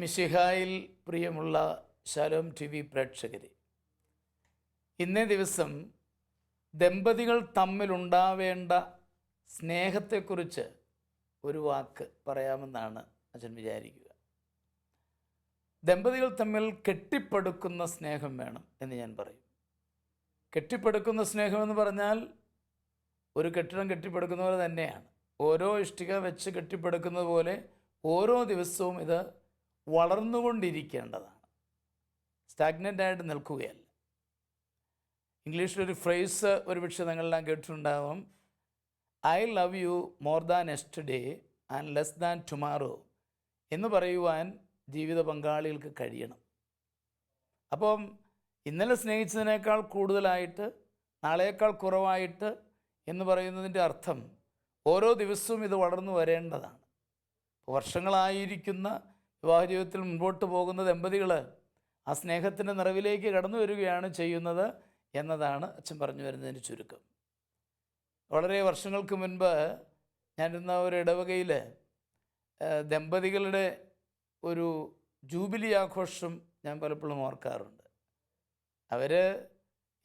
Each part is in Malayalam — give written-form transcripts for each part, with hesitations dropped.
മിശിഹായിൽ പ്രിയമുള്ള ശാലോം ടി വി പ്രേക്ഷകരെ, ഇന്നേ ദിവസം ദമ്പതികൾ തമ്മിലുണ്ടാവേണ്ട സ്നേഹത്തെക്കുറിച്ച് ഒരു വാക്ക് പറയാമെന്നാണ് അച്ഛൻ വിചാരിക്കുക. ദമ്പതികൾ തമ്മിൽ കെട്ടിപ്പടുക്കുന്ന സ്നേഹം വേണം എന്ന് ഞാൻ പറയും. കെട്ടിപ്പടുക്കുന്ന സ്നേഹമെന്ന് പറഞ്ഞാൽ ഒരു കെട്ടിടം കെട്ടിപ്പടുക്കുന്ന പോലെ തന്നെയാണ്. ഓരോ ഇഷ്ടിക വെച്ച് കെട്ടിപ്പടുക്കുന്നത് പോലെ ഓരോ ദിവസവും ഇത് വളർന്നുകൊണ്ടിരിക്കേണ്ടതാണ്, സ്റ്റാഗ്നൻ്റായിട്ട് നിൽക്കുകയല്ല. ഇംഗ്ലീഷിലൊരു ഫ്രേസ് ഒരുപക്ഷെ നിങ്ങളെല്ലാം കേട്ടിട്ടുണ്ടാകും, I love you more than yesterday and less than tomorrow എന്ന് പറയുവാൻ ജീവിത പങ്കാളികൾക്ക് കഴിയണം. അപ്പം ഇന്നലെ സ്നേഹിച്ചതിനേക്കാൾ കൂടുതലായിട്ട്, നാളേക്കാൾ കുറവായിട്ട് എന്ന് പറയുന്നതിൻ്റെ അർത്ഥം ഓരോ ദിവസവും ഇത് വളർന്നു വരേണ്ടതാണ്. വർഷങ്ങളായിരിക്കുന്ന വിവാഹ ജീവിതത്തിൽ മുൻപോട്ട് പോകുന്ന ദമ്പതികൾ ആ സ്നേഹത്തിൻ്റെ നിറവിലേക്ക് കടന്നു വരികയാണ് ചെയ്യുന്നത് എന്നതാണ് അച്ഛൻ പറഞ്ഞു വരുന്നതിന് ചുരുക്കം. വളരെ വർഷങ്ങൾക്ക് മുൻപ് ഞാനിരുന്ന ഒരു ഇടവകയിൽ ദമ്പതികളുടെ ഒരു ജൂബിലി ആഘോഷം ഞാൻ പലപ്പോഴും ഓർക്കാറുണ്ട്. അവർ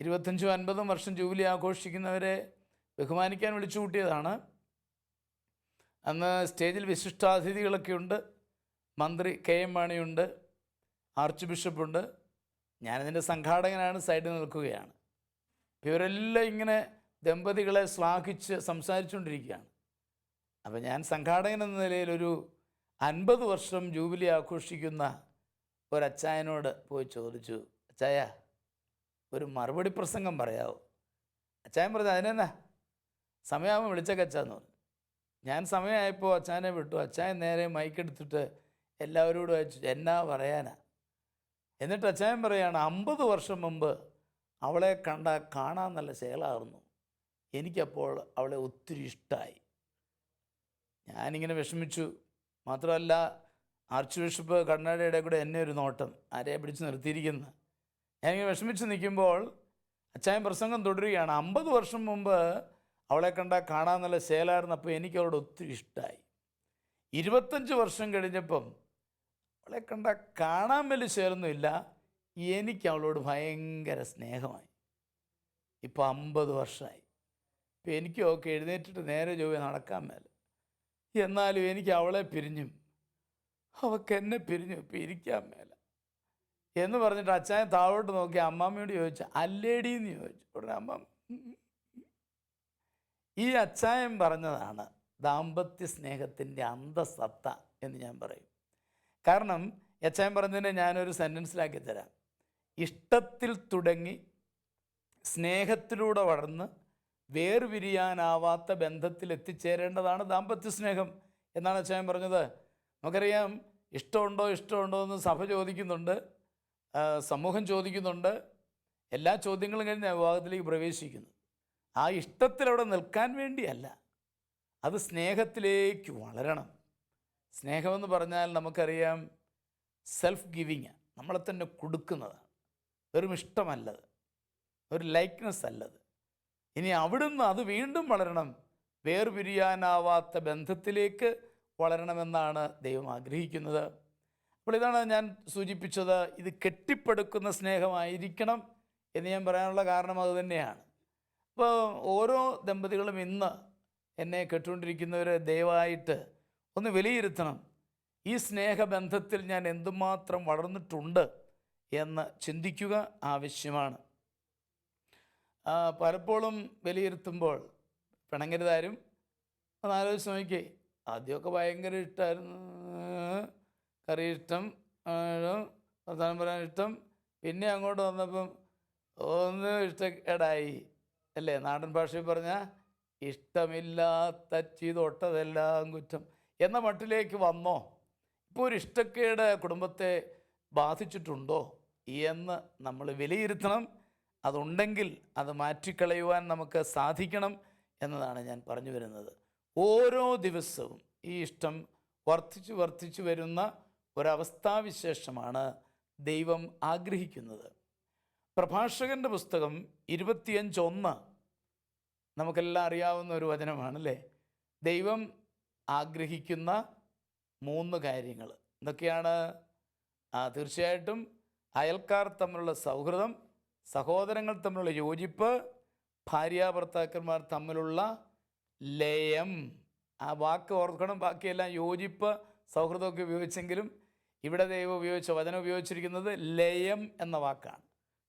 25-50 വർഷം ജൂബിലി ആഘോഷിക്കുന്നവരെ ബഹുമാനിക്കാൻ വിളിച്ചു കൂട്ടിയതാണ്. അന്ന് സ്റ്റേജിൽ വിശിഷ്ടാതിഥികളൊക്കെ ഉണ്ട്. മന്ത്രി KM മാണിയുണ്ട്, ആർച്ച് ബിഷപ്പുണ്ട്, ഞാനിതിൻ്റെ സംഘാടകനാണ്, സൈഡിൽ നിൽക്കുകയാണ്. ഇവരെല്ലാം ഇങ്ങനെ ദമ്പതികളെ ശ്ലാഘിച്ച് സംസാരിച്ചുകൊണ്ടിരിക്കുകയാണ്. അപ്പോൾ ഞാൻ സംഘാടകൻ എന്ന നിലയിൽ ഒരു 50 വർഷം ജൂബിലി ആഘോഷിക്കുന്ന ഒരച്ചായനോട് പോയി ചോദിച്ചു, അച്ചായ ഒരു മറുപടി പ്രസംഗം പറയാമോ? അച്ചായൻ പറഞ്ഞു, അതിനെന്നാ സമയമാകുമ്പോൾ വിളിച്ചേക്കച്ചാന്ന് പറഞ്ഞു. ഞാൻ സമയമായപ്പോൾ അച്ചായനെ വിട്ടു. അച്ചായൻ നേരെ മൈക്കെടുത്തിട്ട് എല്ലാവരോടും അയച്ചു, എന്നാ പറയാനാ. എന്നിട്ട് അച്ചായൻ പറയാണ്, 50 വർഷം മുമ്പ് അവളെ കാണാൻ നല്ല ശേലായിരുന്നു, എനിക്കപ്പോൾ അവളെ ഒത്തിരി ഇഷ്ടമായി. ഞാനിങ്ങനെ വിഷമിച്ചു. മാത്രമല്ല ആർച്ച് ബിഷപ്പ് കണ്ണാടിയുടെ കൂടെ എന്നെ ഒരു നോട്ടം, ആരെയെ പിടിച്ച് നിർത്തിയിരിക്കുന്നത്. ഞാനിങ്ങനെ വിഷമിച്ച് നിൽക്കുമ്പോൾ അച്ചായൻ പ്രസംഗം തുടരുകയാണ്. 50 വർഷം മുമ്പ് അവളെ കാണാൻ നല്ല ശേലായിരുന്നു, അപ്പോൾ എനിക്ക് അവളോട് ഒത്തിരി ഇഷ്ടമായി. 25 വർഷം കഴിഞ്ഞപ്പം അവളെ കാണാൻ വലിയ ശേലൊന്നുമില്ല, എനിക്ക് അവളോട് ഭയങ്കര സ്നേഹമായി. ഇപ്പോൾ 50 വർഷമായി. ഇപ്പം എനിക്കൊക്കെ എഴുന്നേറ്റിട്ട് നേരെ ജോലി നടക്കാൻ മേല. എന്നാലും എനിക്ക് അവളെ പിരിഞ്ഞും അവൾക്ക് എന്നെ പിരിഞ്ഞു ഇപ്പം ഇരിക്കാൻ മേല എന്ന് പറഞ്ഞിട്ട് അച്ചായൻ താഴോട്ട് നോക്കി അമ്മാമ്മയോട് ചോദിച്ചു, അല്ലേടി എന്ന് ചോദിച്ചു. ഉടനെ അമ്മ ഈ അച്ചായൻ പറഞ്ഞതാണ് ദാമ്പത്യ സ്നേഹത്തിൻ്റെ അന്തസത്ത എന്ന് ഞാൻ പറയും. കാരണം അച്ചായൻ പറഞ്ഞതിനെ ഞാനൊരു സെൻറ്റൻസിലാക്കി തരാം. ഇഷ്ടത്തിൽ തുടങ്ങി സ്നേഹത്തിലൂടെ വളർന്ന് വേർപിരിയാനാവാത്ത ബന്ധത്തിൽ എത്തിച്ചേരേണ്ടതാണ് ദാമ്പത്യ സ്നേഹം എന്നാണ് അച്ചായൻ പറഞ്ഞത്. നമുക്കറിയാം, ഇഷ്ടമുണ്ടോ എന്ന് സഭ ചോദിക്കുന്നുണ്ട്, സമൂഹം ചോദിക്കുന്നുണ്ട്. എല്ലാ ചോദ്യങ്ങളും കഴിഞ്ഞ് വിവാഹത്തിലേക്ക് പ്രവേശിക്കുന്നു. ആ ഇഷ്ടത്തിലവിടെ നിൽക്കാൻ വേണ്ടിയല്ല, അത് സ്നേഹത്തിലേക്ക് വളരണം. സ്നേഹമെന്ന് പറഞ്ഞാൽ നമുക്കറിയാം സെൽഫ് ഗിവിങ്, നമ്മളെ തന്നെ കൊടുക്കുന്നതാണ്. വെറും ഇഷ്ടമല്ലത്, ഒരു ലൈക്ക്നെസ് അല്ലത്. ഇനി അവിടുന്ന് അത് വീണ്ടും വളരണം, വേർപിരിയാനാവാത്ത ബന്ധത്തിലേക്ക് വളരണമെന്നാണ് ദൈവം ആഗ്രഹിക്കുന്നത്. അപ്പോൾ ഇതാണ് ഞാൻ സൂചിപ്പിച്ചത്, ഇത് കെട്ടിപ്പടുക്കുന്ന സ്നേഹമായിരിക്കണം എന്ന് ഞാൻ പറയാനുള്ള കാരണം അതുതന്നെയാണ്. അപ്പോൾ ഓരോ ദമ്പതികളും ഇന്ന് എന്നെ കേട്ടുകൊണ്ടിരിക്കുന്നവർ ദയവായിട്ട് ഒന്ന് വിലയിരുത്തണം, ഈ സ്നേഹബന്ധത്തിൽ ഞാൻ എന്തുമാത്രം വളർന്നിട്ടുണ്ട് എന്ന് ചിന്തിക്കുക ആവശ്യമാണ്. പലപ്പോഴും വിലയിരുത്തുമ്പോൾ പിണങ്ങരുതാരും ഒന്ന് ആലോചിച്ച് നോക്കിയേ. ആദ്യമൊക്കെ ഭയങ്കര ഇഷ്ടമായിരുന്നു, കറി ഇഷ്ടം, വർത്തമാനം പറയാൻ ഇഷ്ടം, പിന്നെ അങ്ങോട്ട് വന്നപ്പം ഒന്ന് ഇഷ്ടക്കേടായി അല്ലേ. നാടൻ ഭാഷയിൽ പറഞ്ഞാൽ ഇഷ്ടമില്ലാത്ത ചെയ്തൊട്ടതെല്ലാം കുറ്റം എന്ന മട്ടിലേക്ക് വന്നോ? ഇപ്പോൾ ഒരു ഇഷ്ടക്കേട് കുടുംബത്തെ ബാധിച്ചിട്ടുണ്ടോ എന്ന് നമ്മൾ വിലയിരുത്തണം. അതുണ്ടെങ്കിൽ അത് മാറ്റിക്കളയുവാൻ നമുക്ക് സാധിക്കണം എന്നതാണ് ഞാൻ പറഞ്ഞു വരുന്നത്. ഓരോ ദിവസവും ഈ ഇഷ്ടം വർദ്ധിച്ചു വരുന്ന ഒരവസ്ഥാവിശേഷമാണ് ദൈവം ആഗ്രഹിക്കുന്നത്. പ്രഭാഷകൻ്റെ പുസ്തകം 25:1 നമുക്കെല്ലാം അറിയാവുന്ന ഒരു വചനമാണല്ലേ. ദൈവം ആഗ്രഹിക്കുന്ന 3 കാര്യങ്ങൾ എന്തൊക്കെയാണ്? തീർച്ചയായിട്ടും അയൽക്കാർ തമ്മിലുള്ള സൗഹൃദം, സഹോദരങ്ങൾ തമ്മിലുള്ള യോജിപ്പ്, ഭാര്യാഭർത്താക്കന്മാർ തമ്മിലുള്ള ലയം. ആ വാക്ക് ഓർക്കണം. ബാക്കിയെല്ലാം യോജിപ്പ്, സൗഹൃദമൊക്കെ ഉപയോഗിച്ചെങ്കിലും ഇവിടെ ദൈവം വചനം ഉപയോഗിച്ചിരിക്കുന്നത് ലയം എന്ന വാക്കാണ്.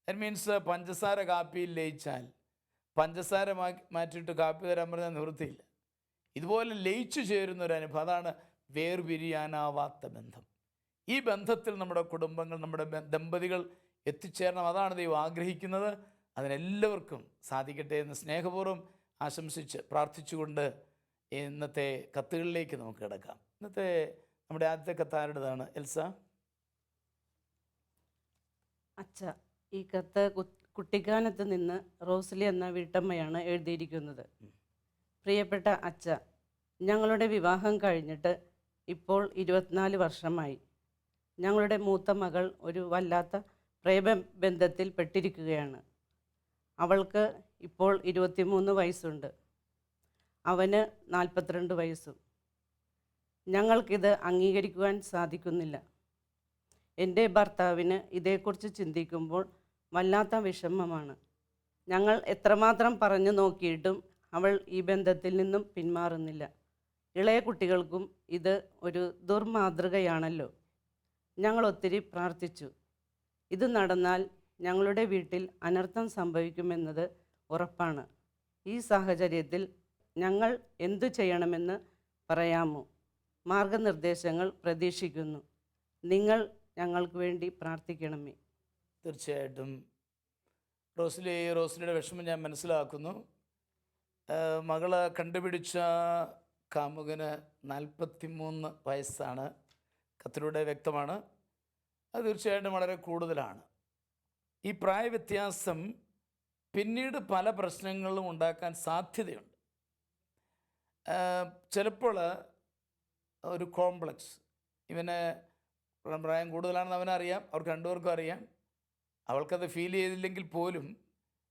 ദാറ്റ് മീൻസ് പഞ്ചസാര കാപ്പിയിൽ ലയിച്ചാൽ പഞ്ചസാര മാറ്റിയിട്ട് കാപ്പി തരാൻ പറഞ്ഞാൽ നിവൃത്തിയില്ല. ഇതുപോലെ ലയിച്ചു ചേരുന്ന ഒരു അനുഭവം, അതാണ് വേർപിരിയാനാവാത്ത ബന്ധം. ഈ ബന്ധത്തിൽ നമ്മുടെ കുടുംബങ്ങൾ, നമ്മുടെ ദമ്പതികൾ എത്തിച്ചേരണം. അതാണ് ദൈവം ആഗ്രഹിക്കുന്നത്. അതിനെല്ലാവർക്കും സാധിക്കട്ടെ എന്ന് സ്നേഹപൂർവ്വം ആശംസിച്ച് പ്രാർത്ഥിച്ചുകൊണ്ട് ഇന്നത്തെ കത്തുകളിലേക്ക് നമുക്ക് കിടക്കാം. ഇന്നത്തെ നമ്മുടെ ആദ്യത്തെ കത്ത് ആരുടേതാണ് എൽസ? അച്ഛ, ഈ കത്ത് കുട്ടിക്കാനത്ത് നിന്ന് റോസ്ലി എന്ന വീട്ടമ്മയാണ് എഴുതിയിരിക്കുന്നത്. പ്രിയപ്പെട്ട അച്ഛ, ഞങ്ങളുടെ വിവാഹം കഴിഞ്ഞിട്ട് ഇപ്പോൾ 24 വർഷമായി. ഞങ്ങളുടെ മൂത്ത മകൾ ഒരു വല്ലാത്ത പ്രേമബന്ധത്തിൽ പെട്ടിരിക്കുകയാണ്. അവൾക്ക് ഇപ്പോൾ 23 വയസ്സുണ്ട്. അവന് 42 വയസ്സും. ഞങ്ങൾക്കിത് അംഗീകരിക്കുവാൻ സാധിക്കുന്നില്ല. എൻ്റെ ഭർത്താവിന് ഇതേക്കുറിച്ച് ചിന്തിക്കുമ്പോൾ വല്ലാത്ത വിഷമമാണ്. ഞങ്ങൾ എത്രമാത്രം പറഞ്ഞു നോക്കിയിട്ടും അവൾ ഈ ബന്ധത്തിൽ നിന്നും പിന്മാറുന്നില്ല. ഇളയ കുട്ടികൾക്കും ഇത് ഒരു ദുർമാതൃകയാണല്ലോ. ഞങ്ങൾ ഒത്തിരി പ്രാർത്ഥിച്ചു. ഇത് നടന്നാൽ ഞങ്ങളുടെ വീട്ടിൽ അനർത്ഥം സംഭവിക്കുമെന്നത് ഉറപ്പാണ്. ഈ സാഹചര്യത്തിൽ ഞങ്ങൾ എന്തു ചെയ്യണമെന്ന് പറയാമോ? മാർഗനിർദ്ദേശങ്ങൾ പ്രതീക്ഷിക്കുന്നു. നിങ്ങൾ വേണ്ടി പ്രാർത്ഥിക്കണമേ. തീർച്ചയായിട്ടും റോസ്ലിയുടെ വിഷമം ഞാൻ മനസ്സിലാക്കുന്നു. മകള് കണ്ടുപിടിച്ച കാമുകന് 43 വയസ്സാണ്. കത്തിലൂടെ വ്യക്തമാണ്. അത് തീർച്ചയായിട്ടും വളരെ കൂടുതലാണ്. ഈ പ്രായ വ്യത്യാസം പിന്നീട് പല പ്രശ്നങ്ങളും ഉണ്ടാക്കാൻ സാധ്യതയുണ്ട്. ചിലപ്പോൾ ഒരു കോംപ്ലക്സ്, ഇവന് പ്രായം കൂടുതലാണെന്ന് അവനറിയാം, അവർക്ക് രണ്ടുപേർക്കും അറിയാം. അവൾക്കത് ഫീൽ ചെയ്തില്ലെങ്കിൽ പോലും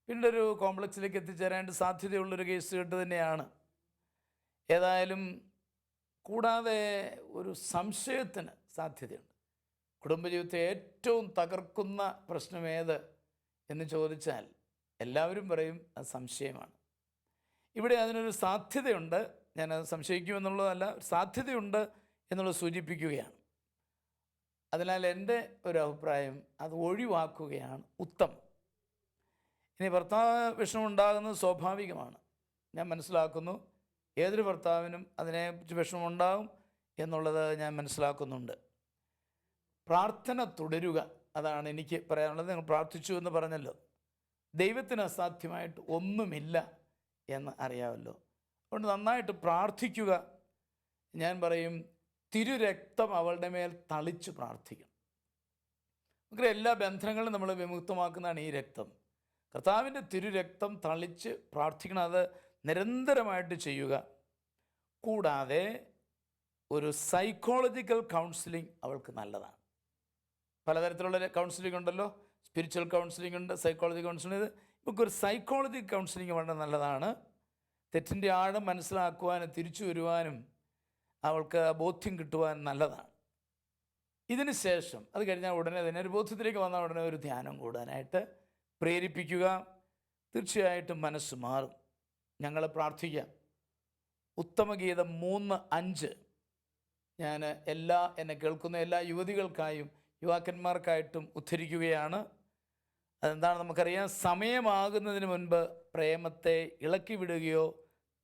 പിന്നീട് ഒരു കോംപ്ലക്സിലേക്ക് എത്തിച്ചേരാനായിട്ട് സാധ്യതയുള്ളൊരു കേസ് കേട്ട് തന്നെയാണ്. ഏതായാലും കൂടാതെ ഒരു സംശയത്തിന് സാധ്യതയുണ്ട്. കുടുംബജീവിതത്തെ ഏറ്റവും തകർക്കുന്ന പ്രശ്നം ഏത് എന്ന് ചോദിച്ചാൽ എല്ലാവരും പറയും അത് സംശയമാണ്. ഇവിടെ അതിനൊരു സാധ്യതയുണ്ട്. ഞാനത് സംശയിക്കുമെന്നുള്ളതല്ല, സാധ്യതയുണ്ട് എന്നുള്ളത് സൂചിപ്പിക്കുകയാണ്. അതിനാൽ എൻ്റെ ഒരു അഭിപ്രായം അത് ഒഴിവാക്കുകയാണ് ഉത്തമം. ഇനി ഭർത്താവ് വിഷമം ഉണ്ടാകുന്നത് സ്വാഭാവികമാണ്, ഞാൻ മനസ്സിലാക്കുന്നു. ഏതൊരു ഭർത്താവിനും അതിനെ വിഷമമുണ്ടാകും എന്നുള്ളത് ഞാൻ മനസ്സിലാക്കുന്നുണ്ട്. പ്രാർത്ഥന തുടരുക, അതാണ് എനിക്ക് പറയാനുള്ളത്. നിങ്ങൾ പ്രാർത്ഥിച്ചു എന്ന് പറഞ്ഞല്ലോ. ദൈവത്തിന് അസാധ്യമായിട്ട് ഒന്നുമില്ല എന്ന് അറിയാമല്ലോ. അതുകൊണ്ട് നന്നായിട്ട് പ്രാർത്ഥിക്കുക. ഞാൻ പറയും, തിരുരക്തം അവളുടെ മേൽ തളിച്ച് പ്രാർത്ഥിക്കണം. നമുക്ക് എല്ലാ ബന്ധങ്ങളും നമ്മൾ വിമുക്തമാക്കുന്നതാണ് ഈ രക്തം. കർത്താവിൻ്റെ തിരുരക്തം തളിച്ച് പ്രാർത്ഥിക്കണം. അത് നിരന്തരമായിട്ട് ചെയ്യുക. കൂടാതെ ഒരു സൈക്കോളജിക്കൽ കൗൺസിലിംഗ് അവൾക്ക് നല്ലതാണ്. പലതരത്തിലുള്ള കൗൺസിലിംഗ് ഉണ്ടല്ലോ. സ്പിരിച്വൽ കൗൺസിലിംഗ് ഉണ്ട്, സൈക്കോളജി കൗൺസിലിംഗ്. ഇവൾക്കൊരു സൈക്കോളജി കൗൺസിലിംഗ് വളരെ നല്ലതാണ്. തെറ്റിൻ്റെ ആഴം മനസ്സിലാക്കുവാനും തിരിച്ചു വരുവാനും അവൾക്ക് ബോധ്യം കിട്ടുവാൻ നല്ലതാണ്. ഇതിന് ശേഷം അത് കഴിഞ്ഞാൽ ഉടനെ തന്നെ ഒരു ബോധ്യത്തിലേക്ക് വന്നാൽ ഉടനെ ഒരു ധ്യാനം കൂടാനായിട്ട് പ്രേരിപ്പിക്കുക. തീർച്ചയായിട്ടും മനസ്സ് മാറും. ഞങ്ങൾ പ്രാർത്ഥിക്കാം. ഉത്തമഗീതം 3:5 ഞാൻ എന്നെ കേൾക്കുന്ന എല്ലാ യുവതികൾക്കായും യുവാക്കന്മാർക്കായിട്ടും ഉദ്ധരിക്കുകയാണ്. അതെന്താണ് നമുക്കറിയാം. സമയമാകുന്നതിന് മുൻപ് പ്രേമത്തെ ഇളക്കി വിടുകയോ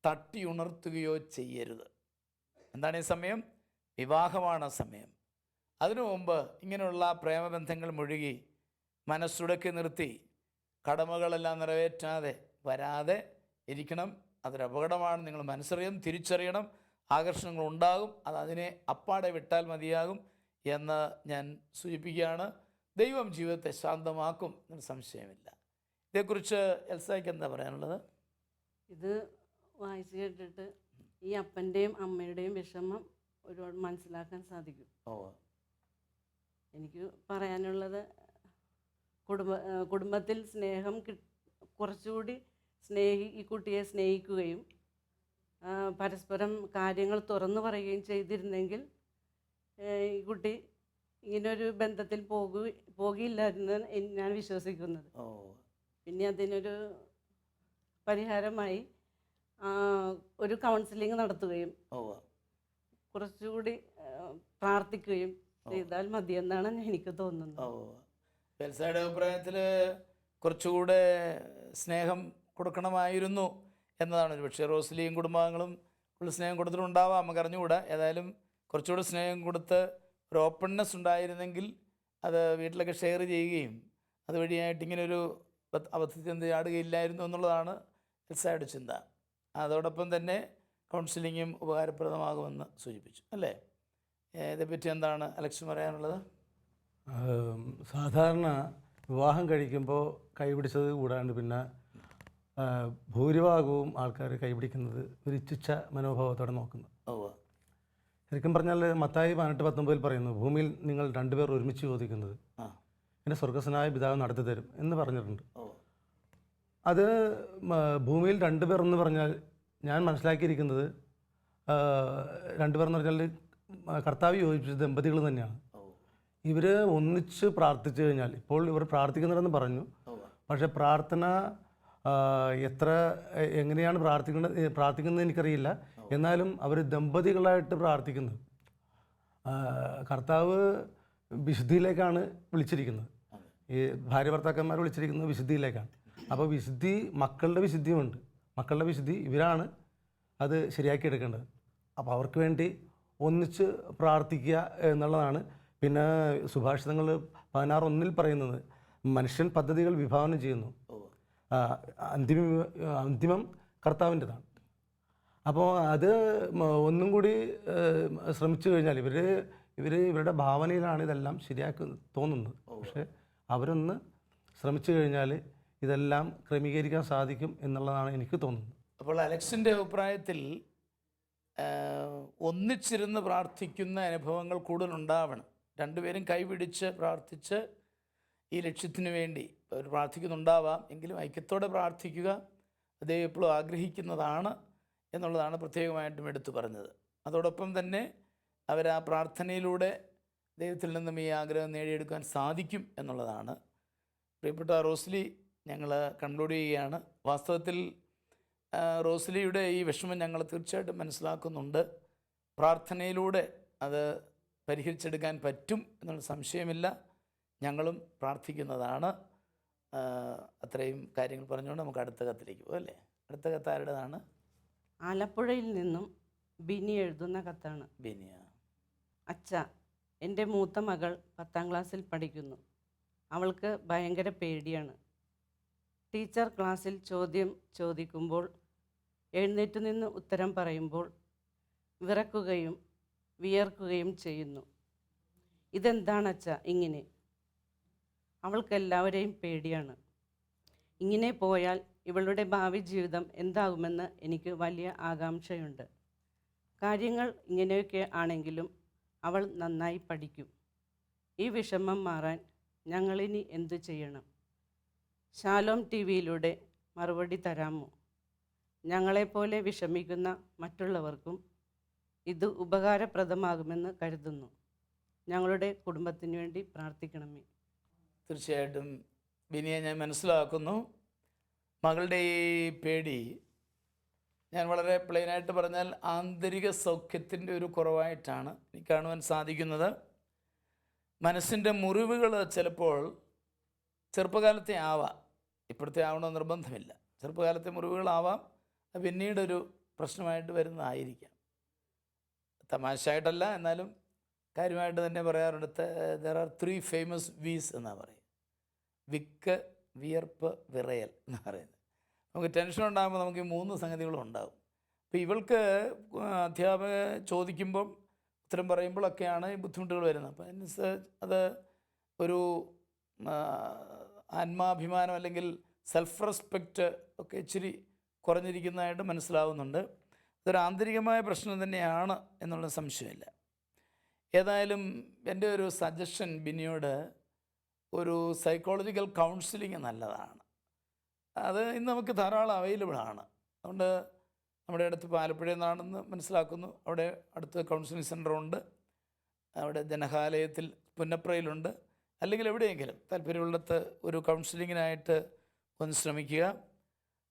തട്ടി ഉണർത്തുകയോ ചെയ്യരുത്. എന്താണ് ഈ സമയം? വിവാഹമാണ് സമയം. അതിനു മുമ്പ് ഇങ്ങനെയുള്ള പ്രേമബന്ധങ്ങൾ മുഴുകി മനസ്സുടക്കി നിർത്തി കടമകളെല്ലാം നിറവേറ്റാതെ വരാതെ ഇരിക്കണം. അതൊരു അപകടമാണ്. നിങ്ങൾ മനസ്സറിയണം, തിരിച്ചറിയണം. ആകർഷണങ്ങൾ ഉണ്ടാകും, അതിനെ അപ്പാടെ വിട്ടാൽ മതിയാകും എന്ന് ഞാൻ സൂചിപ്പിക്കുകയാണ്. ദൈവം ജീവിതത്തെ ശാന്തമാക്കും എന്നൊരു സംശയമില്ല. ഇതേക്കുറിച്ച് എൽസായ്ക്ക് എന്താ പറയാനുള്ളത്? ഇത് വായിച്ചു കേട്ടിട്ട് ഈ അപ്പൻ്റെയും അമ്മയുടെയും വിഷമം ഒരുപാട് മനസ്സിലാക്കാൻ സാധിക്കും. എനിക്ക് പറയാനുള്ളത്, കുടുംബത്തിൽ സ്നേഹം കുറച്ചുകൂടി ഈ കുട്ടിയെ സ്നേഹിക്കുകയും പരസ്പരം കാര്യങ്ങൾ തുറന്നു പറയുകയും ചെയ്തിരുന്നെങ്കിൽ ഈ കുട്ടി ഇങ്ങനൊരു ബന്ധത്തിൽ പോകില്ലായിരുന്നു ഞാൻ വിശ്വസിക്കുന്നത്. ഓ പിന്നെ അതിനൊരു പരിഹാരമായി ആ, ഒരു കൗൺസിലിംഗ് നടത്തുകയും ഓ കുറച്ചുകൂടി പ്രാർത്ഥിക്കുകയും ചെയ്താൽ മതിയെന്നാണ് എനിക്ക് തോന്നുന്നത്. ഓ ബെൽസയുടെ അഭിപ്രായത്തിൽ കുറച്ചുകൂടെ സ്നേഹം കൊടുക്കണമായിരുന്നു എന്നതാണ്. ഒരു പക്ഷേ റോസ്ലിയും കുടുംബാംഗങ്ങളും ഉള്ള സ്നേഹം കൊടുത്തിട്ടുണ്ടാവാം, നമുക്ക് അറിഞ്ഞുകൂടാ. ഏതായാലും കുറച്ചുകൂടെ സ്നേഹം കൊടുത്ത് ഒരു ഓപ്പൺനെസ് ഉണ്ടായിരുന്നെങ്കിൽ അത് വീട്ടിലൊക്കെ ഷെയർ ചെയ്യുകയും അതുവഴിയായിട്ട് ഇങ്ങനൊരു അബദ്ധത്തിൽ ചാടുകയില്ലായിരുന്നു എന്നുള്ളതാണ് ബെൽസയുടെ ചിന്ത. അതോടൊപ്പം തന്നെ കൗൺസിലിങ്ങും ഉപകാരപ്രദമാകുമെന്ന് സൂചിപ്പിച്ചു അല്ലേ? ഇതേപ്പറ്റി എന്താണ് അലക്സ് പറയാനുള്ളത്? സാധാരണ വിവാഹം കഴിക്കുമ്പോൾ കൈപിടിച്ചത് കൂടാണ്ട് പിന്നെ ഭൂരിഭാഗവും ആൾക്കാർ കൈപിടിക്കുന്നത് ഒരു ഇച്ഛിച്ച മനോഭാവത്തോടെ നോക്കുന്നു. ശരിക്കും പറഞ്ഞാൽ മത്തായി 18:19 പറയുന്നു, ഭൂമിയിൽ നിങ്ങൾ രണ്ടുപേർ ഒരുമിച്ച് ചോദിക്കുന്നത് എൻ്റെ സ്വർഗസ്വനായ പിതാവ് നടത്തി തരും എന്ന് പറഞ്ഞിട്ടുണ്ട്. അത് ഭൂമിയിൽ രണ്ടുപേർ എന്ന് പറഞ്ഞാൽ ഞാൻ മനസ്സിലാക്കിയിരിക്കുന്നത് രണ്ടുപേർ എന്ന് പറഞ്ഞാൽ കർത്താവ് യോജിപ്പിച്ച ദമ്പതികൾ തന്നെയാണ്. ഇവർ ഒന്നിച്ച് പ്രാർത്ഥിച്ചു കഴിഞ്ഞാൽ, ഇപ്പോൾ ഇവർ പ്രാർത്ഥിക്കുന്നുണ്ടെന്ന് പറഞ്ഞു, പക്ഷേ പ്രാർത്ഥന എങ്ങനെയാണ് പ്രാർത്ഥിക്കുന്നത് എനിക്കറിയില്ല. എന്നാലും അവർ ദമ്പതികളായിട്ട് പ്രാർത്ഥിക്കുന്നത്. കർത്താവ് വിശുദ്ധിയിലേക്കാണ് വിളിച്ചിരിക്കുന്നത്. ഈ ഭാര്യ ഭർത്താക്കന്മാർ വിളിച്ചിരിക്കുന്നത് വിശുദ്ധിയിലേക്കാണ്. അപ്പോൾ വിശുദ്ധി, മക്കളുടെ വിശുദ്ധിയുമുണ്ട്. മക്കളുടെ വിശുദ്ധി ഇവരാണ് അത് ശരിയാക്കി എടുക്കേണ്ടത്. അപ്പോൾ അവർക്ക് വേണ്ടി ഒന്നിച്ച് പ്രാർത്ഥിക്കുക എന്നുള്ളതാണ്. പിന്നെ സുഭാഷിതങ്ങൾ 16:1 പറയുന്നത്, മനുഷ്യൻ പദ്ധതികൾ വിഭാവനം ചെയ്യുന്നു, അന്തിമം കർത്താവിൻ്റെതാണ്. അപ്പോൾ അത് ഒന്നും കൂടി ശ്രമിച്ചു കഴിഞ്ഞാൽ ഇവരുടെ ഭാവനയിലാണ് ഇതെല്ലാം ശരിയാക്കി തോന്നുന്നത്. പക്ഷേ അവരൊന്ന് ശ്രമിച്ചു കഴിഞ്ഞാൽ ഇതെല്ലാം ക്രമീകരിക്കാൻ സാധിക്കും എന്നുള്ളതാണ് എനിക്ക് തോന്നുന്നത്. അപ്പോൾ അലക്സിൻ്റെ അഭിപ്രായത്തിൽ ഒന്നിച്ചിരുന്ന് പ്രാർത്ഥിക്കുന്ന അനുഭവങ്ങൾ കൂടുതലുണ്ടാവണം. രണ്ടുപേരും കൈപിടിച്ച് പ്രാർത്ഥിച്ച് ഈ ലക്ഷ്യത്തിന് വേണ്ടി അവർ പ്രാർത്ഥിക്കുന്നുണ്ടാവാം, എങ്കിലും ഐക്യത്തോടെ പ്രാർത്ഥിക്കുക ദൈവം എപ്പോഴും ആഗ്രഹിക്കുന്നതാണ് എന്നുള്ളതാണ് പ്രത്യേകമായിട്ടും എടുത്തു പറഞ്ഞത്. അതോടൊപ്പം തന്നെ അവർ ആ പ്രാർത്ഥനയിലൂടെ ദൈവത്തിൽ നിന്നും ഈ ആഗ്രഹം നേടിയെടുക്കാൻ സാധിക്കും എന്നുള്ളതാണ്. പ്രിയപ്പെട്ട റോസ്ലി, ഞങ്ങൾ കൺക്ലൂഡ് ചെയ്യുകയാണ്. വാസ്തവത്തിൽ റോസ്ലിയുടെ ഈ വിഷമം ഞങ്ങൾ തീർച്ചയായിട്ടും മനസ്സിലാക്കുന്നുണ്ട്. പ്രാർത്ഥനയിലൂടെ അത് പരിഹരിച്ചെടുക്കാൻ പറ്റും എന്നുള്ള സംശയമില്ല. ഞങ്ങളും പ്രാർത്ഥിക്കുന്നതാണ്. അത്രയും കാര്യങ്ങൾ പറഞ്ഞുകൊണ്ട് നമുക്ക് അടുത്ത കത്തിലേക്ക് പോകും അല്ലേ? അടുത്ത കത്ത് ആരുടേതാണ്? ആലപ്പുഴയിൽ നിന്നും ബിനി എഴുതുന്ന കത്താണ്. ബിനിയ. അച്ഛ, എൻ്റെ മൂത്ത മകൾ 10ാം ക്ലാസ്സിൽ പഠിക്കുന്നു. അവൾക്ക് ഭയങ്കര പേടിയാണ്. ടീച്ചർ ക്ലാസ്സിൽ ചോദ്യം ചോദിക്കുമ്പോൾ എഴുന്നേറ്റ് നിന്ന് ഉത്തരം പറയുമ്പോൾ വിറക്കുകയും വിയർക്കുകയും ചെയ്യുന്നു. ഇതെന്താണ് അച്ഛ ഇങ്ങനെ? അവൾക്കെല്ലാവരെയും പേടിയാണ്. ഇങ്ങനെ പോയാൽ ഇവളുടെ ഭാവി ജീവിതം എന്താകുമെന്ന് എനിക്ക് വലിയ ആകാംക്ഷയുണ്ട്. കാര്യങ്ങൾ ഇങ്ങനെയൊക്കെ ആണെങ്കിലും അവൾ നന്നായി പഠിക്കും. ഈ വിഷമം മാറാൻ ഞങ്ങളിനി എന്തു ചെയ്യണം? ശാലോം ടിവിയിലൂടെ മറുപടി തരാമോ? ഞങ്ങളെപ്പോലെ വിഷമിക്കുന്ന മറ്റുള്ളവർക്കും ഇത് ഉപകാരപ്രദമാകുമെന്ന് കരുതുന്നു. ഞങ്ങളുടെ കുടുംബത്തിന് വേണ്ടി പ്രാർത്ഥിക്കണമേ. തീർച്ചയായിട്ടും ബിനിയെ ഞാൻ മനസ്സിലാക്കുന്നു. മകളുടെ ഈ പേടി ഞാൻ വളരെ പ്ലെയിനായിട്ട് പറഞ്ഞാൽ ആന്തരിക സൗഖ്യത്തിൻ്റെ ഒരു കുറവായിട്ടാണ് എനിക്ക് കാണുവാൻ സാധിക്കുന്നത്. മനസ്സിൻ്റെ മുറിവുകൾ ചിലപ്പോൾ ചെറുപ്പകാലത്തെ ആവാം, ഇപ്പോഴത്തെ ആവണമെന്ന് നിർബന്ധമില്ല. ചെറുപ്പകാലത്തെ മുറിവുകളാവാം, അത് പിന്നീടൊരു പ്രശ്നമായിട്ട് വരുന്നതായിരിക്കാം. തമാശയായിട്ടല്ല, എന്നാലും കാര്യമായിട്ട് തന്നെ പറയാറുണ്ട്. ദർ ആർ 3 ഫേമസ് വീസ് എന്നാണ് പറയുക. വിക്ക്, വിയർപ്പ്, വിറയൽ എന്ന് പറയുന്നത്. നമുക്ക് ടെൻഷൻ ഉണ്ടാകുമ്പോൾ നമുക്ക് ഈ 3 സംഗതികളും ഉണ്ടാകും. അപ്പോൾ ഇവൾക്ക് അധ്യാപക ചോദിക്കുമ്പം ഉത്തരം പറയുമ്പോഴൊക്കെയാണ് ഈ ബുദ്ധിമുട്ടുകൾ വരുന്നത്. അപ്പോൾ അതിനനുസരിച്ച് അത് ഒരു ആത്മാഭിമാനം അല്ലെങ്കിൽ സെൽഫ് റെസ്പെക്റ്റ് ഒക്കെ ഇച്ചിരി കുറഞ്ഞിരിക്കുന്നതായിട്ട് മനസ്സിലാവുന്നുണ്ട്. ഇതൊരു ആന്തരികമായ പ്രശ്നം തന്നെയാണ് എന്നുള്ള സംശയമില്ല. ഏതായാലും എൻ്റെ ഒരു സജഷൻ ബിനിയോട്, ഒരു സൈക്കോളജിക്കൽ കൗൺസിലിംഗ് നല്ലതാണ്. അത് ഇന്ന് നമുക്ക് ധാരാളം അവൈലബിൾ ആണ്. അതുകൊണ്ട് നമ്മുടെ അടുത്ത് ആലപ്പുഴയിൽ നിന്നാണെന്ന് മനസ്സിലാക്കുന്നു. അവിടെ അടുത്ത് കൗൺസിലിംഗ് സെൻ്ററുണ്ട്. അവിടെ ജനഹാലയത്തിൽ പുന്നപ്രയിലുണ്ട്, അല്ലെങ്കിൽ എവിടെയെങ്കിലും താല്പര്യമുള്ളത് ഒരു കൗൺസിലിങ്ങിനായിട്ട് ഒന്ന് ശ്രമിക്കുക.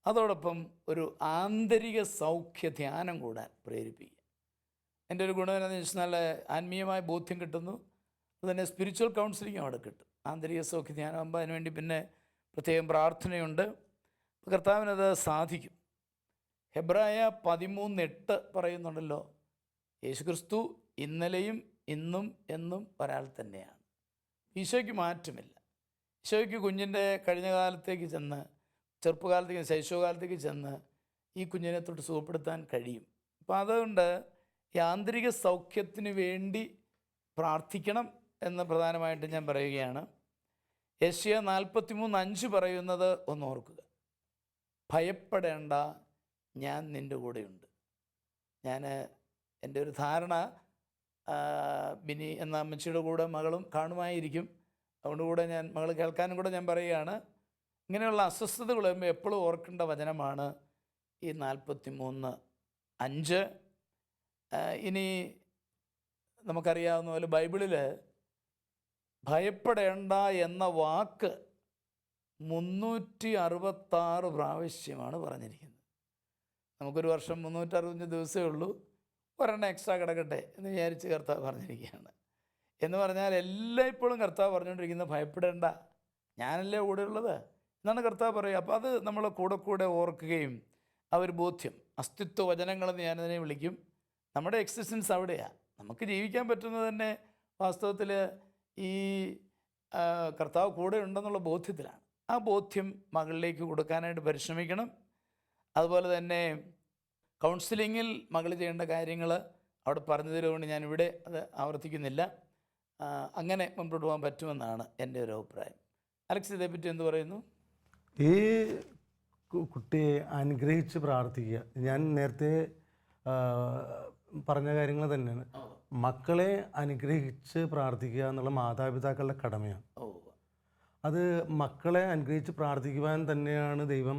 അതോടൊപ്പം ഒരു ആന്തരിക സൗഖ്യ ധ്യാനം കൂടാൻ പ്രേരിപ്പിക്കുക. എൻ്റെ ഒരു ഗുണം എന്താണെന്ന് വെച്ചാൽ ആത്മീയമായ ബോധ്യം കിട്ടുന്നു, അതുതന്നെ സ്പിരിച്വൽ കൗൺസിലിംഗ് അവിടെ കിട്ടും. ആന്തരിക സൗഖ്യ ധ്യാനമാകുമ്പോൾ അതിനുവേണ്ടി പിന്നെ പ്രത്യേകം പ്രാർത്ഥനയുണ്ട്. കർത്താവിനത് സാധിക്കും. ഹെബ്രായ 13:8 പറയുന്നുണ്ടല്ലോ, യേശുക്രിസ്തു ഇന്നലെയും ഇന്നും എന്നും ഒരാൾ തന്നെയാണ്. ഈശോയ്ക്ക് മാറ്റമില്ല. ഈശോയ്ക്ക് കുഞ്ഞിൻ്റെ കഴിഞ്ഞ കാലത്തേക്ക് ചെന്ന്, ചെറുപ്പകാലത്തേക്ക്, ശൈശവകാലത്തേക്ക് ചെന്ന് ഈ കുഞ്ഞിനെ തൊട്ട് സുഖപ്പെടുത്താൻ കഴിയും. അപ്പോൾ അതുകൊണ്ട് ഈ ആന്തരിക സൗഖ്യത്തിന് വേണ്ടി പ്രാർത്ഥിക്കണം എന്ന് പ്രധാനമായിട്ട് ഞാൻ പറയുകയാണ്. യെശയ്യാ 43:5 പറയുന്നത് ഒന്ന് ഓർക്കുക, ഭയപ്പെടേണ്ട, ഞാൻ നിൻ്റെ കൂടെയുണ്ട്. ഞാൻ എൻ്റെ ഒരു ധാരണ ബിനി എന്ന അമ്മച്ചിയുടെ കൂടെ മകളും കാണുമായിരിക്കും. അതുകൊണ്ട് കൂടെ ഞാൻ മകൾ കേൾക്കാനും കൂടെ ഞാൻ പറയുകയാണ്. ഇങ്ങനെയുള്ള അസ്വസ്ഥതകൾ വരുമ്പോൾ എപ്പോഴും ഓർക്കേണ്ട വചനമാണ് ഈ 43:5. ഇനി നമുക്കറിയാവുന്ന പോലെ ബൈബിളിൽ ഭയപ്പെടേണ്ട എന്ന വാക്ക് 366 പ്രാവശ്യമാണ് പറഞ്ഞിരിക്കുന്നത്. നമുക്കൊരു വർഷം 365 ദിവസമേ ഉള്ളൂ, ഒരെണ്ണം എക്സ്ട്രാ കിടക്കട്ടെ എന്ന് വിചാരിച്ച് കർത്താവ് പറഞ്ഞിരിക്കുകയാണ്. എന്ന് പറഞ്ഞാൽ എല്ലായ്പ്പോഴും കർത്താവ് പറഞ്ഞുകൊണ്ടിരിക്കുന്നത് ഭയപ്പെടേണ്ട, ഞാനല്ലേ കൂടെ ഉള്ളത് എന്നാണ് കർത്താവ് പറയുക. അപ്പോൾ അത് നമ്മൾ കൂടെ ഓർക്കുകയും ആ ഒരു ബോധ്യം, അസ്തിത്വ വചനങ്ങളെന്ന് ഞാനതിനെ വിളിക്കും. നമ്മുടെ എക്സിസ്റ്റൻസ് അവിടെയാണ്. നമുക്ക് ജീവിക്കാൻ പറ്റുന്നത് തന്നെ വാസ്തവത്തിൽ ഈ കർത്താവ് കൂടെ ഉണ്ടെന്നുള്ള ബോധ്യത്തിലാണ്. ആ ബോധ്യം മകളിലേക്ക് കൊടുക്കാനായിട്ട് പരിശ്രമിക്കണം. അതുപോലെ തന്നെ കൗൺസിലിങ്ങിൽ മകൾ ചെയ്യേണ്ട കാര്യങ്ങൾ അവിടെ പറഞ്ഞു തരുന്നതുകൊണ്ട് ഞാനിവിടെ അത് ആവർത്തിക്കുന്നില്ല. അങ്ങനെ മുൻപോട്ട് പോകാൻ പറ്റുമെന്നാണ് എൻ്റെ ഒരു അഭിപ്രായം. അലക്സ്, ഇതേപ്പറ്റി എന്ത് പറയുന്നു? ഈ കുട്ടിയെ അനുഗ്രഹിച്ച് പ്രാർത്ഥിക്കുക. ഞാൻ നേരത്തെ പറഞ്ഞ കാര്യങ്ങൾ തന്നെയാണ്. മക്കളെ അനുഗ്രഹിച്ച് പ്രാർത്ഥിക്കുക എന്നുള്ള മാതാപിതാക്കളുടെ കടമയാണ്. അത് മക്കളെ അനുഗ്രഹിച്ച് പ്രാർത്ഥിക്കുവാൻ തന്നെയാണ് ദൈവം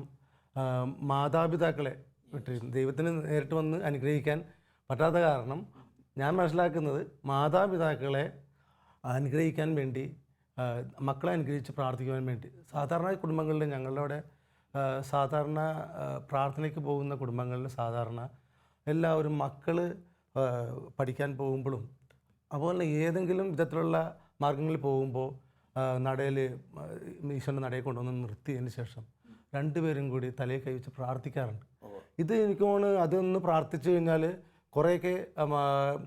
മാതാപിതാക്കളെ വിട്ടിരിക്കുന്നത്. ദൈവത്തിന് നേരിട്ട് വന്ന് അനുഗ്രഹിക്കാൻ പറ്റാത്ത കാരണം ഞാൻ മനസ്സിലാക്കുന്നത് മാതാപിതാക്കളെ അനുഗ്രഹിക്കാൻ വേണ്ടി, മക്കളെ അനുഗ്രഹിച്ച് പ്രാർത്ഥിക്കുവാൻ വേണ്ടി, സാധാരണ കുടുംബങ്ങളിൽ, ഞങ്ങളുടെ അവിടെ സാധാരണ പ്രാർത്ഥനയ്ക്ക് പോകുന്ന കുടുംബങ്ങളിൽ സാധാരണ എല്ലാവരും മക്കൾ പഠിക്കാൻ പോകുമ്പോഴും അതുപോലെ ഏതെങ്കിലും വിധത്തിലുള്ള മാർഗങ്ങളിൽ പോകുമ്പോൾ നടയിൽ, ഈശ്വരൻ്റെ നടയിൽ കൊണ്ടുവന്ന് നിർത്തിയതിന് ശേഷം രണ്ടുപേരും കൂടി തലയിൽ കൈവച്ച് പ്രാർത്ഥിക്കാറുണ്ട്. ഇത് എനിക്ക് തോന്നുന്നു അതൊന്ന് പ്രാർത്ഥിച്ചു കഴിഞ്ഞാൽ കുറേയൊക്കെ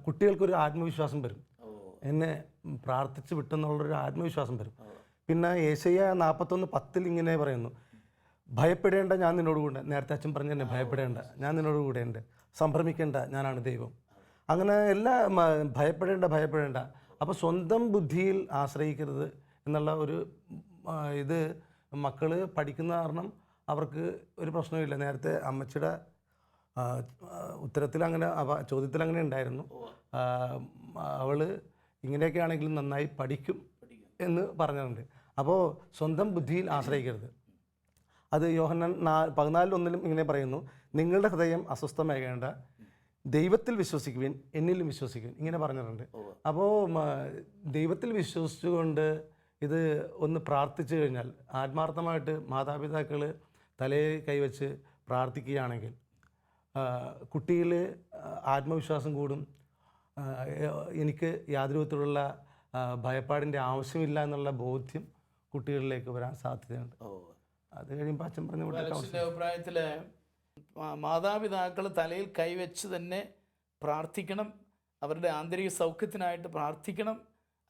കുട്ടികൾക്കൊരു ആത്മവിശ്വാസം വരും. എന്നെ പ്രാർത്ഥിച്ച് വിട്ടെന്നുള്ളൊരു ആത്മവിശ്വാസം വരും. പിന്നെ യെശയ്യാ 41:10 ഇങ്ങനെ പറയുന്നു, ഭയപ്പെടേണ്ട, ഞാൻ നിന്നോട് കൂടെ. നേരത്തെ അച്ഛൻ പറഞ്ഞു തന്നെ, ഭയപ്പെടേണ്ട, ഞാൻ നിന്നോട് കൂടെ ഉണ്ട്, സംഭ്രമിക്കേണ്ട, ഞാനാണ് ദൈവം. അങ്ങനെ ഭയപ്പെടേണ്ട. അപ്പോൾ സ്വന്തം ബുദ്ധിയിൽ ആശ്രയിക്കരുത് എന്നുള്ള ഒരു ഇത് മക്കൾ പഠിക്കുന്ന കാരണം അവർക്ക് ഒരു പ്രശ്നമില്ല. നേരത്തെ അമ്മച്ചിയുടെ ഉത്തരത്തിൽ അങ്ങനെ, ചോദ്യത്തിൽ അങ്ങനെ ഉണ്ടായിരുന്നു. അവൾ ഇങ്ങനെയൊക്കെ ആണെങ്കിലും നന്നായി പഠിക്കും എന്ന് പറഞ്ഞിട്ടുണ്ട്. അപ്പോൾ സ്വന്തം ബുദ്ധിയിൽ ആശ്രയിക്കരുത്. അത് യോഹന്നാൻ 14:1 ഇങ്ങനെ പറയുന്നു, നിങ്ങളുടെ ഹൃദയം അസ്വസ്ഥമാകേണ്ട, ദൈവത്തിൽ വിശ്വസിക്കുവിൻ, എന്നിലും വിശ്വസിക്കുവിൻ, ഇങ്ങനെ പറഞ്ഞിട്ടുണ്ട്. അപ്പോൾ ദൈവത്തിൽ വിശ്വസിച്ചുകൊണ്ട് ഇത് ഒന്ന് പ്രാർത്ഥിച്ചു കഴിഞ്ഞാൽ, ആത്മാർത്ഥമായിട്ട് മാതാപിതാക്കൾ തലയിൽ കൈവച്ച് പ്രാർത്ഥിക്കുകയാണെങ്കിൽ കുട്ടിയിൽ ആത്മവിശ്വാസം കൂടും. എനിക്ക് യാതൊരു വിധത്തിലുള്ള ഭയപ്പാടിൻ്റെ ആവശ്യമില്ല എന്നുള്ള ബോധ്യം കുട്ടികളിലേക്ക് വരാൻ സാധ്യതയുണ്ട്. അത് കഴിയുമ്പോൾ അച്ഛൻ പറഞ്ഞു അലക്സിൻ്റെ അഭിപ്രായത്തിൽ മാതാപിതാക്കൾ തലയിൽ കൈവച്ച് തന്നെ പ്രാർത്ഥിക്കണം, അവരുടെ ആന്തരിക സൗഖ്യത്തിനായിട്ട് പ്രാർത്ഥിക്കണം.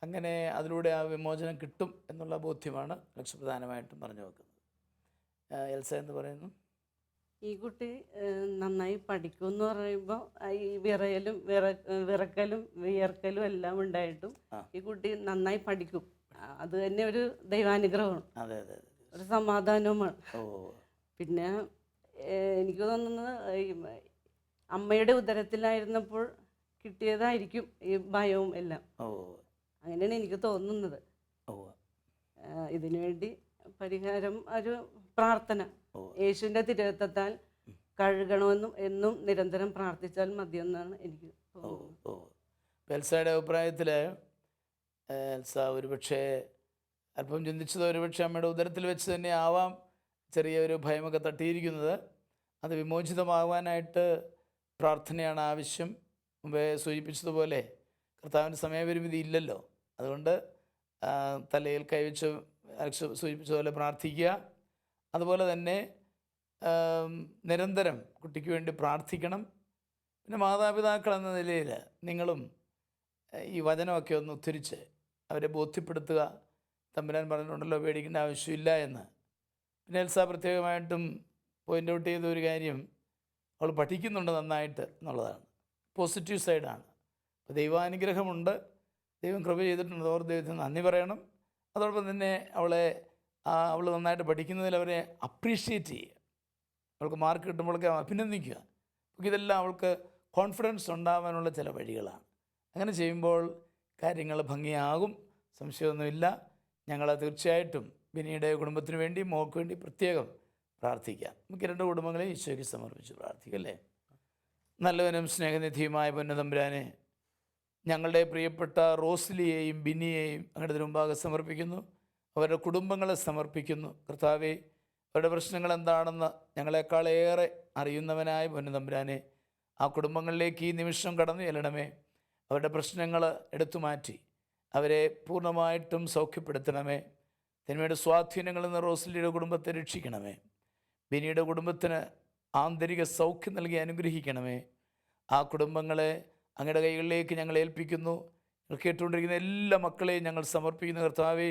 അങ്ങനെ അതിലൂടെ ആ വിമോചനം കിട്ടും എന്നുള്ള ബോധ്യമാണ് ലക്ഷ്യ പ്രധാനമായിട്ടും പറഞ്ഞു വെക്കുന്നത്. എൽസ എന്ന് പറയുന്നു, ഈ കുട്ടി നന്നായി പഠിക്കുമെന്ന് പറയുമ്പോൾ ഈ വിറക്കലും വിയർക്കലും എല്ലാം ഉണ്ടായിട്ടും ഈ കുട്ടി നന്നായി പഠിക്കും. അത് തന്നെ ഒരു ദൈവാനുഗ്രഹമാണ്. അതെ, ഒരു സമാധാനവുമാണ്. പിന്നെ എനിക്ക് തോന്നുന്നത് അമ്മയുടെ ഉദരത്തിലായിരുന്നപ്പോൾ കിട്ടിയതായിരിക്കും ഈ ഭയവും എല്ലാം. അങ്ങനെയാണ് എനിക്ക് തോന്നുന്നത്. ഇതിനുവേണ്ടി പരിഹാരം ഒരു പ്രാർത്ഥന, യേശുവിൻ്റെ തിരുരക്തത്താൽ കഴുകണമെന്നും എന്നും നിരന്തരം പ്രാർത്ഥിച്ചാൽ മതിയെന്നാണ് എനിക്ക് തോന്നുന്നത്. എൽസയുടെ അഭിപ്രായത്തിൽ എൽസ ഒരുപക്ഷെ അല്പം ചിന്തിച്ചത് ഒരുപക്ഷെ അമ്മയുടെ ഉദരത്തിൽ വെച്ച് തന്നെ ആവാം ചെറിയൊരു ഭയമൊക്കെ തട്ടിയിരിക്കുന്നത്. അത് വിമോചിതമാകാനായിട്ട് പ്രാർത്ഥനയാണ് ആവശ്യം. മുമ്പേ സൂചിപ്പിച്ചതുപോലെ കർത്താവിൻ്റെ സമയപരിമിതി ഇല്ലല്ലോ. അതുകൊണ്ട് തലയിൽ കൈവച്ച് സൂചിപ്പിച്ചതുപോലെ പ്രാർത്ഥിക്കുക. അതുപോലെ തന്നെ നിരന്തരം കുട്ടിക്ക് വേണ്ടി പ്രാർത്ഥിക്കണം. പിന്നെ മാതാപിതാക്കൾ എന്ന നിലയിൽ നിങ്ങളും ഈ വചനമൊക്കെ ഒന്ന് ഉദ്ധരിച്ച് അവരെ ബോധ്യപ്പെടുത്തുക. തമ്പുരാൻ പറഞ്ഞിട്ടുണ്ടല്ലോ പേടിക്കേണ്ട ആവശ്യമില്ല എന്ന്. പിന്നെ എൽസ പ്രത്യേകമായിട്ടും പോയിൻ്റ് ഔട്ട് ചെയ്ത ഒരു കാര്യം അവൾ പഠിക്കുന്നുണ്ട് നന്നായിട്ട് എന്നുള്ളതാണ്. പോസിറ്റീവ് സൈഡാണ്. അപ്പോൾ ദൈവാനുഗ്രഹമുണ്ട്, ദൈവം കൃപ ചെയ്തിട്ടുണ്ട്. അവർ ദൈവത്തിന് നന്ദി പറയണം. അതോടൊപ്പം തന്നെ അവൾ നന്നായിട്ട് പഠിക്കുന്നതിൽ അവരെ അപ്രീഷിയേറ്റ് ചെയ്യുക. അവൾക്ക് മാർക്ക് കിട്ടുമ്പോഴൊക്കെ അഭിനന്ദിക്കുക. അപ്പോൾ ഇതെല്ലാം അവൾക്ക് കോൺഫിഡൻസ് ഉണ്ടാകാനുള്ള ചില വഴികളാണ്. അങ്ങനെ ചെയ്യുമ്പോൾ കാര്യങ്ങൾ ഭംഗിയാകും, സംശയമൊന്നുമില്ല. ഞങ്ങൾ തീർച്ചയായിട്ടും ബിനിയുടെ കുടുംബത്തിന് വേണ്ടി, മോൾക്ക് വേണ്ടി പ്രത്യേകം പ്രാർത്ഥിക്കാം. നമുക്ക് 2 കുടുംബങ്ങളെ ഈശോയ്ക്ക് സമർപ്പിച്ച് പ്രാർത്ഥിക്കാം അല്ലേ. നല്ലവനും സ്നേഹനിധിയുമായ പൊന്നുതമ്പുരാനെ, ഞങ്ങളുടെ പ്രിയപ്പെട്ട റോസ്ലിയെയും ബിന്നിയെയും അങ്ങയുടെ മുമ്പാകെ സമർപ്പിക്കുന്നു. അവരുടെ കുടുംബങ്ങളെ സമർപ്പിക്കുന്നു. കർത്താവേ, അവരുടെ പ്രശ്നങ്ങൾ എന്താണെന്ന് ഞങ്ങളെക്കാളേറെ അറിയുന്നവനായ പൊന്നുതമ്പുരാനെ, ആ കുടുംബങ്ങളിലേക്ക് ഈ നിമിഷം കടന്നു ചെല്ലണമേ. അവരുടെ പ്രശ്നങ്ങൾ എടുത്തു മാറ്റി അവരെ പൂർണ്ണമായിട്ടും സൗഖ്യപ്പെടുത്തണമേ. തിന്മയുടെ സ്വാധീനങ്ങളിൽ നിന്ന് റോസ്ലിയുടെ കുടുംബത്തെ രക്ഷിക്കണമേ. ബിനിയുടെ കുടുംബത്തിന് ആന്തരിക സൗഖ്യം നൽകി അനുഗ്രഹിക്കണമേ. ആ കുടുംബങ്ങളെ അങ്ങയുടെ കൈകളിലേക്ക് ഞങ്ങൾ ഏൽപ്പിക്കുന്നു. കേട്ടുകൊണ്ടിരിക്കുന്ന എല്ലാ മക്കളെയും ഞങ്ങൾ സമർപ്പിക്കുന്നു. കർത്താവേ,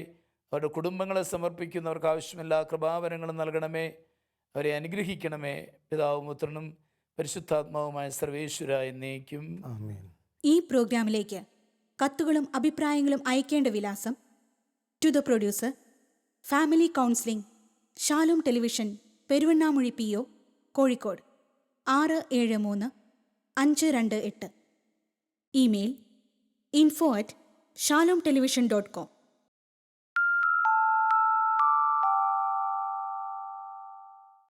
അവരുടെ കുടുംബങ്ങളെ സമർപ്പിക്കുന്നു. അവർക്ക് ആവശ്യമെല്ലാ കൃപാവരങ്ങളും നൽകണമേ. അവരെ അനുഗ്രഹിക്കണമേ. പിതാവും പുത്രനും പരിശുദ്ധാത്മാവുമായ സർവേശ്വര എന്നേക്കും ആമേൻ. ഈ പ്രോഗ്രാമിലേക്ക് കത്തുകളും അഭിപ്രായങ്ങളും അയക്കേണ്ട വിലാസം: to the producer, family counselling, Shalom television, Peruvannamuzhi PO, Kozhikode 673528. Email info@shalomtelevision.com